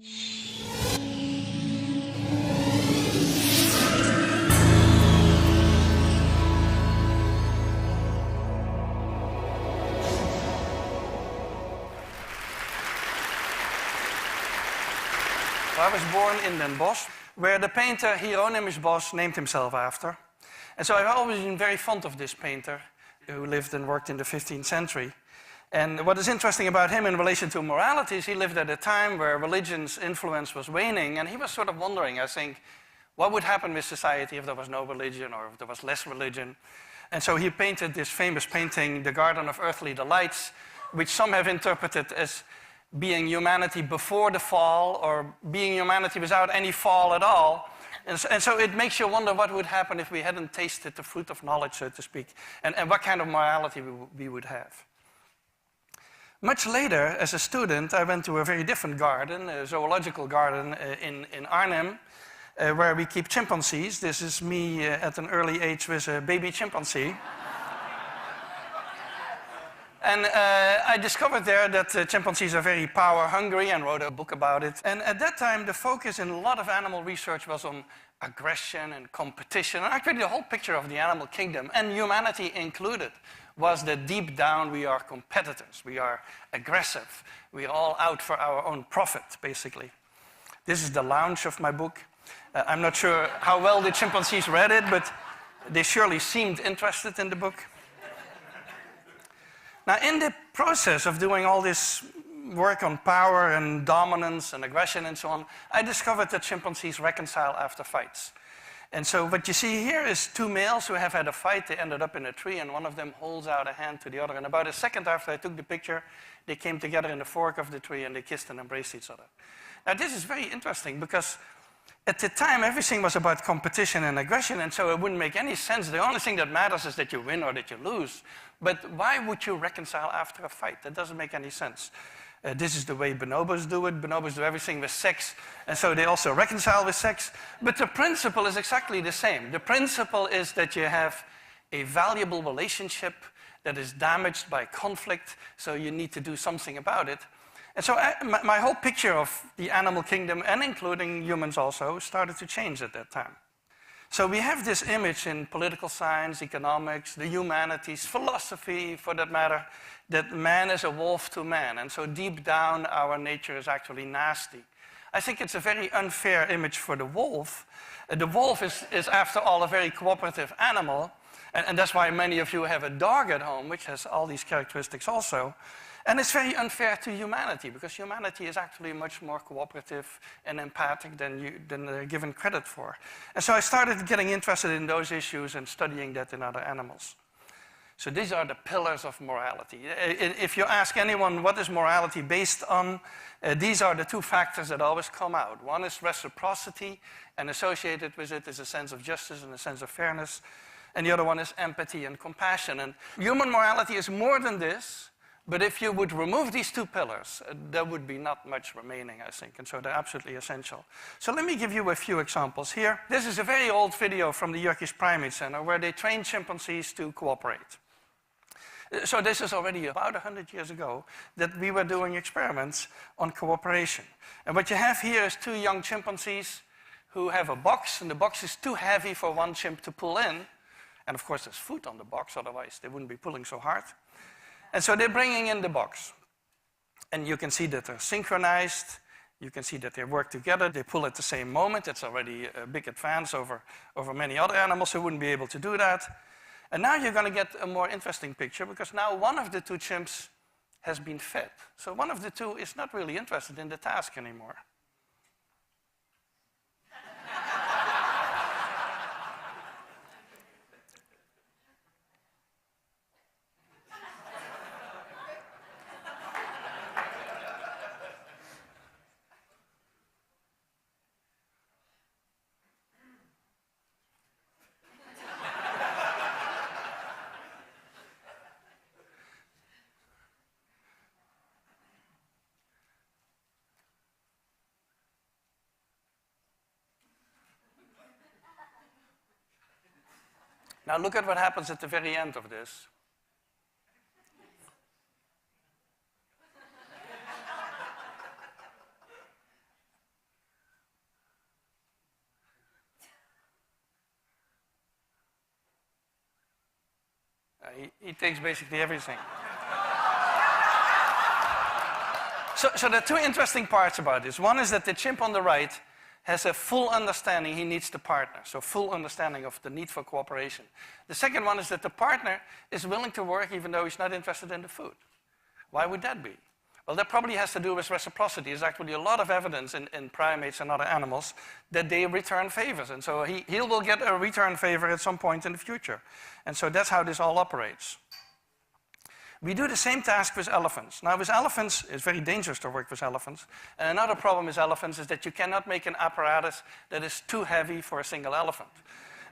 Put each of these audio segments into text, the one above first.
I was born in Den Bosch, where the painter Hieronymus Bosch named himself after. And so I've always been very fond of this painter who lived and worked in the 15th century. And what is interesting about him in relation to morality is he lived at a time where religion's influence was waning, and he was sort of wondering, I think, what would happen with society if there was no religion or if there was less religion. And so he painted this famous painting, The Garden of Earthly Delights, which some have interpreted as being humanity before the fall or being humanity without any fall at all. And so it makes you wonder what would happen if we hadn't tasted the fruit of knowledge, so to speak, and what kind of morality we would have. Much later, as a student, I went to a very different garden, a zoological garden in Arnhem, where we keep chimpanzees. This is me at an early age with a baby chimpanzee. And I discovered there that chimpanzees are very power-hungry and wrote a book about it. And at that time, the focus in a lot of animal research was on aggression and competition. And actually, the whole picture of the animal kingdom, and humanity included, was that deep down we are competitors, we are aggressive, we are all out for our own profit, basically. This is the launch of my book. I'm not sure how well the chimpanzees read it, but they surely seemed interested in the book. Now, in the process of doing all this work on power and dominance and aggression and so on, I discovered that chimpanzees reconcile after fights. And so what you see here is two males who have had a fight. They ended up in a tree, and one of them holds out a hand to the other. And about a second after I took the picture, they came together in the fork of the tree, and they kissed and embraced each other. Now, this is very interesting because at the time, everything was about competition and aggression, and so it wouldn't make any sense. The only thing that matters is that you win or that you lose. But why would you reconcile after a fight? That doesn't make any sense. This is the way bonobos do it. Bonobos do everything with sex, and so they also reconcile with sex. But the principle is exactly the same. The principle is that you have a valuable relationship that is damaged by conflict, so you need to do something about it. And so my whole picture of the animal kingdom, and including humans also, started to change at that time. So we have this image in political science, economics, the humanities, philosophy for that matter, that man is a wolf to man. And so deep down our nature is actually nasty. I think it's a very unfair image for the wolf. The wolf is after all a very cooperative animal, and that's why many of you have a dog at home, which has all these characteristics also. And it's very unfair to humanity, because humanity is actually much more cooperative and empathic than given credit for. And so I started getting interested in those issues and studying that in other animals. So these are the pillars of morality. If you ask anyone what is morality based on, these are the two factors that always come out. One is reciprocity, and associated with it is a sense of justice and a sense of fairness. And the other one is empathy and compassion. And human morality is more than this. But if you would remove these two pillars, there would be not much remaining, I think, and so they're absolutely essential. So let me give you a few examples here. This is a very old video from the Turkish Primate Center where they trained chimpanzees to cooperate. So this is already about 100 years ago that we were doing experiments on cooperation. And what you have here is two young chimpanzees who have a box, and the box is too heavy for one chimp to pull in. And of course there's food on the box, otherwise they wouldn't be pulling so hard. And so they're bringing in the box. And you can see that they're synchronized. You can see that they work together. They pull at the same moment. It's already a big advance over many other animals who wouldn't be able to do that. And now you're going to get a more interesting picture, because now one of the two chimps has been fed. So one of the two is not really interested in the task anymore. Now look at what happens at the very end of this. He takes basically everything. So there are two interesting parts about this. One is that the chimp on the right has a full understanding he needs the partner, so full understanding of the need for cooperation. The second one is that the partner is willing to work even though he's not interested in the food. Why would that be? Well, that probably has to do with reciprocity. There's actually a lot of evidence in primates and other animals that they return favors. And so he will get a return favor at some point in the future. And so that's how this all operates. We do the same task with elephants. Now, with elephants, it's very dangerous to work with elephants. And another problem with elephants is that you cannot make an apparatus that is too heavy for a single elephant.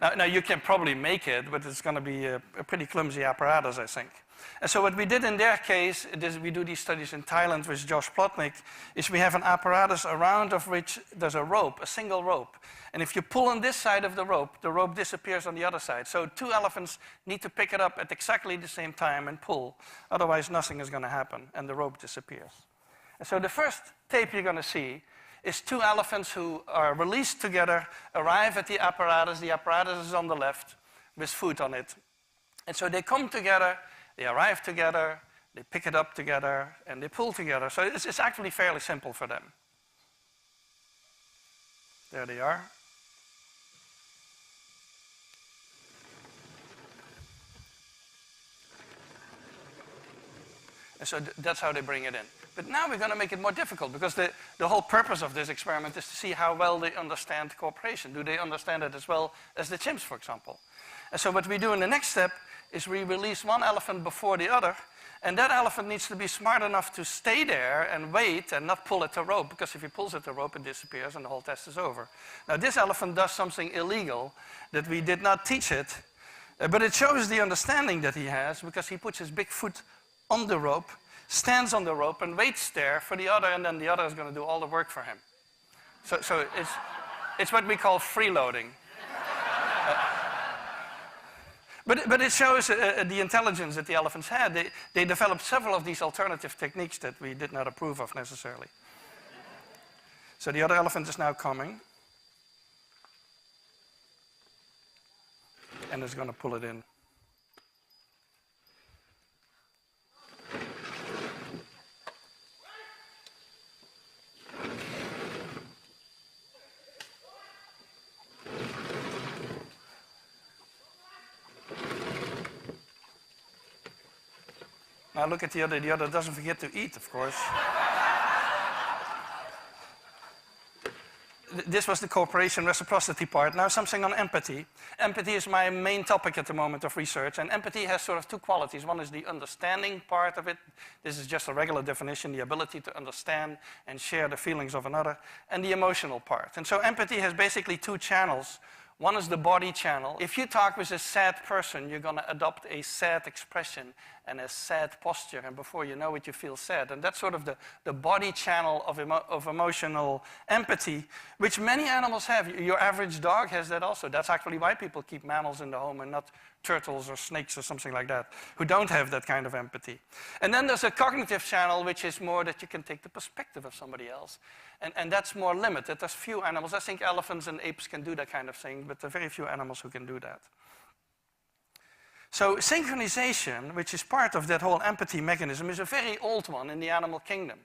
Now you can probably make it, but it's going to be a pretty clumsy apparatus, I think. And so what we did in their case, we do these studies in Thailand with Josh Plotnick, is we have an apparatus around of which there's a rope, a single rope. And if you pull on this side of the rope disappears on the other side. So two elephants need to pick it up at exactly the same time and pull. Otherwise, nothing is going to happen, and the rope disappears. And so the first tape you're going to see is two elephants who are released together, arrive at the apparatus is on the left with food on it. And so they come together, they arrive together, they pick it up together, and they pull together. So it's actually fairly simple for them. There they are. And so that's how they bring it in. But now we're going to make it more difficult, because the whole purpose of this experiment is to see how well they understand cooperation. Do they understand it as well as the chimps, for example? And so what we do in the next step is we release one elephant before the other, and that elephant needs to be smart enough to stay there and wait and not pull at the rope, because if he pulls at the rope, it disappears and the whole test is over. Now, this elephant does something illegal that we did not teach it, but it shows the understanding that he has, because he puts his big foot on the rope, stands on the rope and waits there for the other, and then the other is going to do all the work for him. So it's what we call freeloading. But it shows the intelligence that the elephants had. They developed several of these alternative techniques that we did not approve of necessarily. So the other elephant is now coming. And is going to pull it in. Now look at the other. The other doesn't forget to eat, of course. This was the cooperation reciprocity part. Now something on empathy. Empathy is my main topic at the moment of research, and empathy has sort of two qualities. One is the understanding part of it. This is just a regular definition, the ability to understand and share the feelings of another, and the emotional part. And so empathy has basically two channels. One is the body channel. If you talk with a sad person, you're going to adopt a sad expression and a sad posture, and before you know it, you feel sad. And that's sort of the body channel of emotional empathy, which many animals have. Your average dog has that also. That's actually why people keep mammals in the home and not turtles or snakes or something like that, who don't have that kind of empathy. And then there's a cognitive channel, which is more that you can take the perspective of somebody else. And that's more limited. There's few animals. I think elephants and apes can do that kind of thing, but there are very few animals who can do that. So synchronization, which is part of that whole empathy mechanism, is a very old one in the animal kingdom.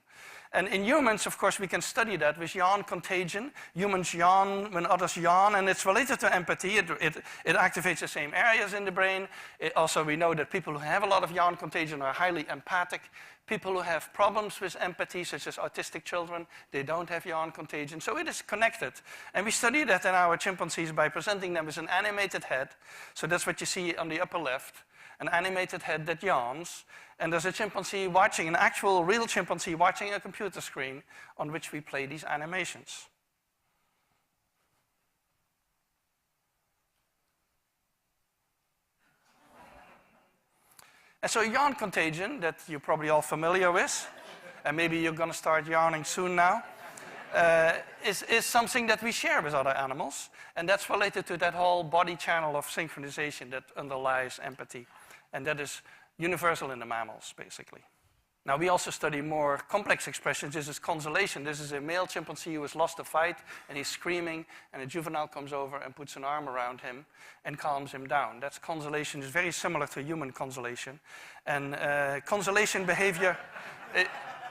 And in humans, of course, we can study that with yawn contagion. Humans yawn when others yawn, and it's related to empathy. It activates the same areas in the brain. Also, we know that people who have a lot of yawn contagion are highly empathic. People who have problems with empathy, such as autistic children, they don't have yawn contagion. So it is connected. And we study that in our chimpanzees by presenting them with an animated head. So that's what you see on the upper left, an animated head that yawns. And there's a chimpanzee watching, an actual real chimpanzee watching a computer screen on which we play these animations. And so yawn contagion, that you're probably all familiar with, and maybe you're going to start yawning soon now, is something that we share with other animals. And that's related to that whole body channel of synchronization that underlies empathy. And that is universal in the mammals, basically. Now, we also study more complex expressions. This is consolation. This is a male chimpanzee who has lost a fight, and he's screaming, and a juvenile comes over and puts an arm around him and calms him down. That's consolation. It's very similar to human consolation. And consolation behavior,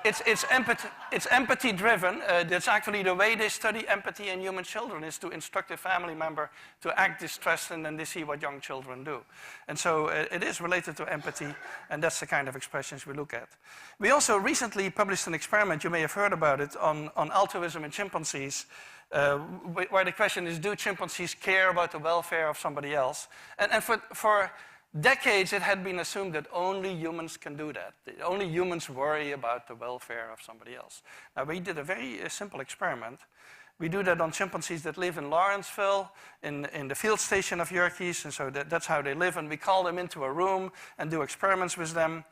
it's empathy-driven. That's actually the way they study empathy in human children, is to instruct a family member to act distressed, and then they see what young children do. And so it is related to empathy, and that's the kind of expressions we look at. We also recently published an experiment, you may have heard about it, on altruism in chimpanzees, where the question is, do chimpanzees care about the welfare of somebody else? And for decades, it had been assumed that only humans can do that. Only humans worry about the welfare of somebody else. Now, we did a very simple experiment. We do that on chimpanzees that live in Lawrenceville, in the field station of Yerkes, and so that's how they live. And we call them into a room and do experiments with them.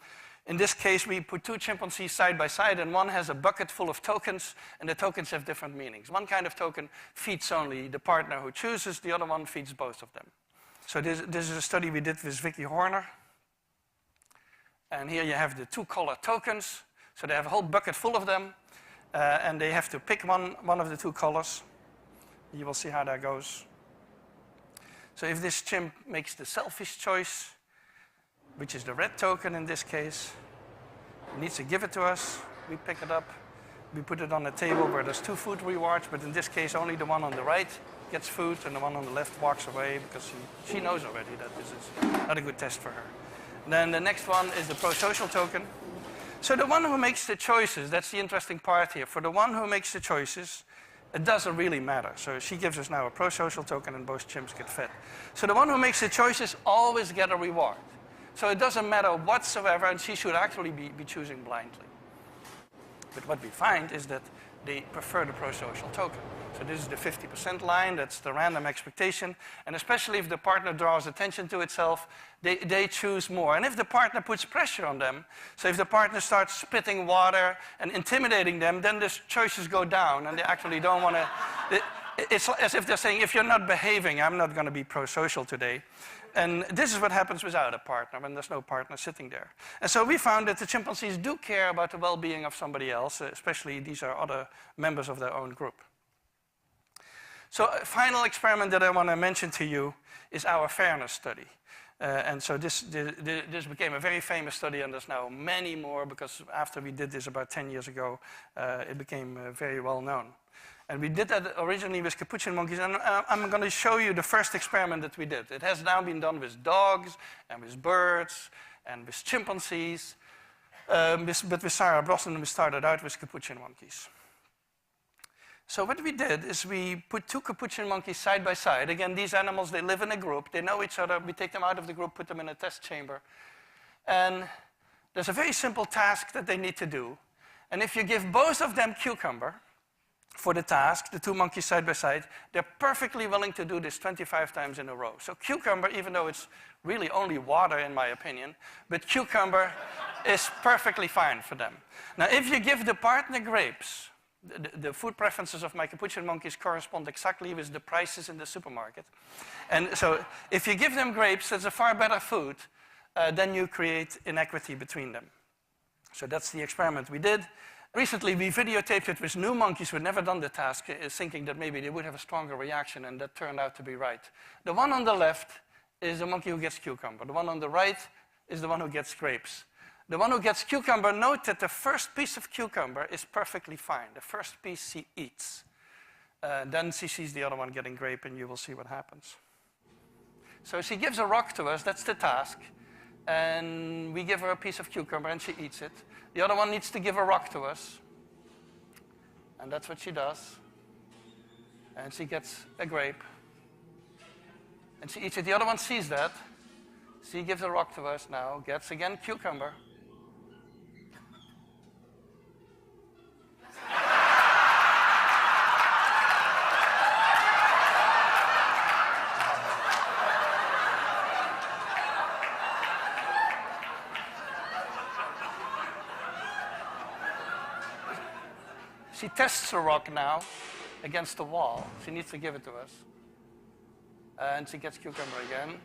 In this case, we put two chimpanzees side by side, and one has a bucket full of tokens, and the tokens have different meanings. One kind of token feeds only the partner who chooses, the other one feeds both of them. So this is a study we did with Vicky Horner. And here you have the two color tokens. So they have a whole bucket full of them. And they have to pick one of the two colors. You will see how that goes. So if this chimp makes the selfish choice, which is the red token in this case, he needs to give it to us. We pick it up. We put it on a table where there's two food rewards, but in this case only the one on the right gets food, and the one on the left walks away because she knows already that this is not a good test for her. And then the next one is the pro-social token. So the one who makes the choices, that's the interesting part here. For the one who makes the choices, it doesn't really matter. So she gives us now a pro-social token, and both chimps get fed. So the one who makes the choices always get a reward. So it doesn't matter whatsoever, and she should actually be choosing blindly. But what we find is that they prefer the pro-social token. So this is the 50% line, that's the random expectation. And especially if the partner draws attention to itself, they choose more. And if the partner puts pressure on them, so if the partner starts spitting water and intimidating them, then the choices go down, and they actually don't want to... It's as if they're saying, if you're not behaving, I'm not going to be pro-social today. And this is what happens without a partner, when there's no partner sitting there. And so we found that the chimpanzees do care about the well-being of somebody else, especially these are other members of their own group. So a final experiment that I want to mention to you is our fairness study. And so this became a very famous study, and there's now many more, because after we did this about 10 years ago, it became very well known. And we did that originally with capuchin monkeys, and I'm going to show you the first experiment that we did. It has now been done with dogs, and with birds, and with chimpanzees. But with Sarah Brosnan, we started out with capuchin monkeys. So what we did is we put two capuchin monkeys side by side. Again, these animals, they live in a group. They know each other. We take them out of the group, put them in a test chamber. And there's a very simple task that they need to do. And if you give both of them cucumber for the task, the two monkeys side by side, they're perfectly willing to do this 25 times in a row. So cucumber, even though it's really only water in my opinion, but cucumber is perfectly fine for them. Now, if you give the partner grapes, the food preferences of my capuchin monkeys correspond exactly with the prices in the supermarket. And so if you give them grapes, that's a far better food, then you create inequity between them. So that's the experiment we did. Recently, we videotaped it with new monkeys who had never done the task, thinking that maybe they would have a stronger reaction, and that turned out to be right. The one on the left is the monkey who gets cucumber. The one on the right is the one who gets grapes. The one who gets cucumber, note that the first piece of cucumber is perfectly fine. The first piece she eats. Then she sees the other one getting grape, and you will see what happens. So she gives a rock to us, that's the task. And we give her a piece of cucumber, and she eats it. The other one needs to give a rock to us. And that's what she does. And she gets a grape. And she eats it. The other one sees that. She gives a rock to us now, gets again cucumber. She tests the rock now against the wall. She needs to give it to us. And she gets cucumber again.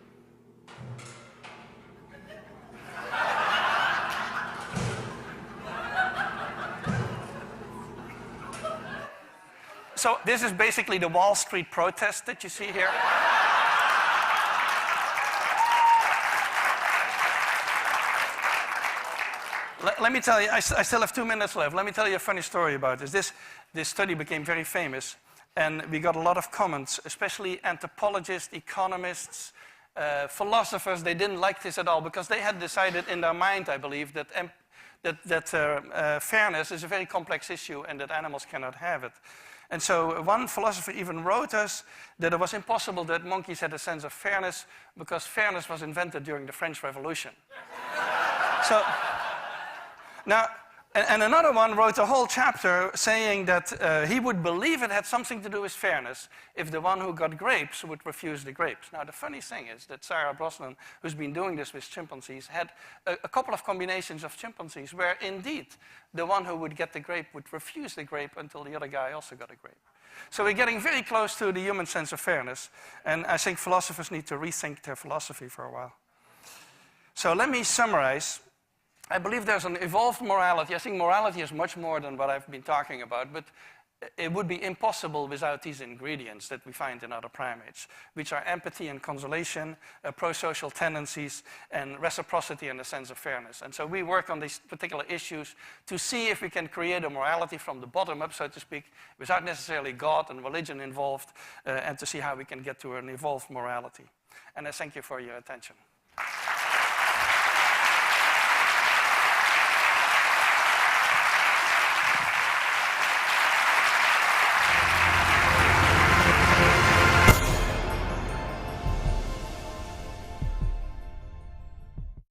So this is basically the Wall Street protest that you see here. Let me tell you, I still have 2 minutes left. Let me tell you a funny story about this. This study became very famous, and we got a lot of comments, especially anthropologists, economists, philosophers. They didn't like this at all because they had decided in their mind, I believe, that fairness is a very complex issue and that animals cannot have it. And so one philosopher even wrote us that it was impossible that monkeys had a sense of fairness because fairness was invented during the French Revolution. So, now, and another one wrote a whole chapter saying that he would believe it had something to do with fairness if the one who got grapes would refuse the grapes. Now, the funny thing is that Sarah Brosnan, who's been doing this with chimpanzees, had a couple of combinations of chimpanzees where indeed the one who would get the grape would refuse the grape until the other guy also got a grape. So we're getting very close to the human sense of fairness, and I think philosophers need to rethink their philosophy for a while. So let me summarize. I believe there's an evolved morality. I think morality is much more than what I've been talking about, but it would be impossible without these ingredients that we find in other primates, which are empathy and consolation, pro-social tendencies, and reciprocity and a sense of fairness. And so we work on these particular issues to see if we can create a morality from the bottom up, so to speak, without necessarily God and religion involved, and to see how we can get to an evolved morality. And I thank you for your attention.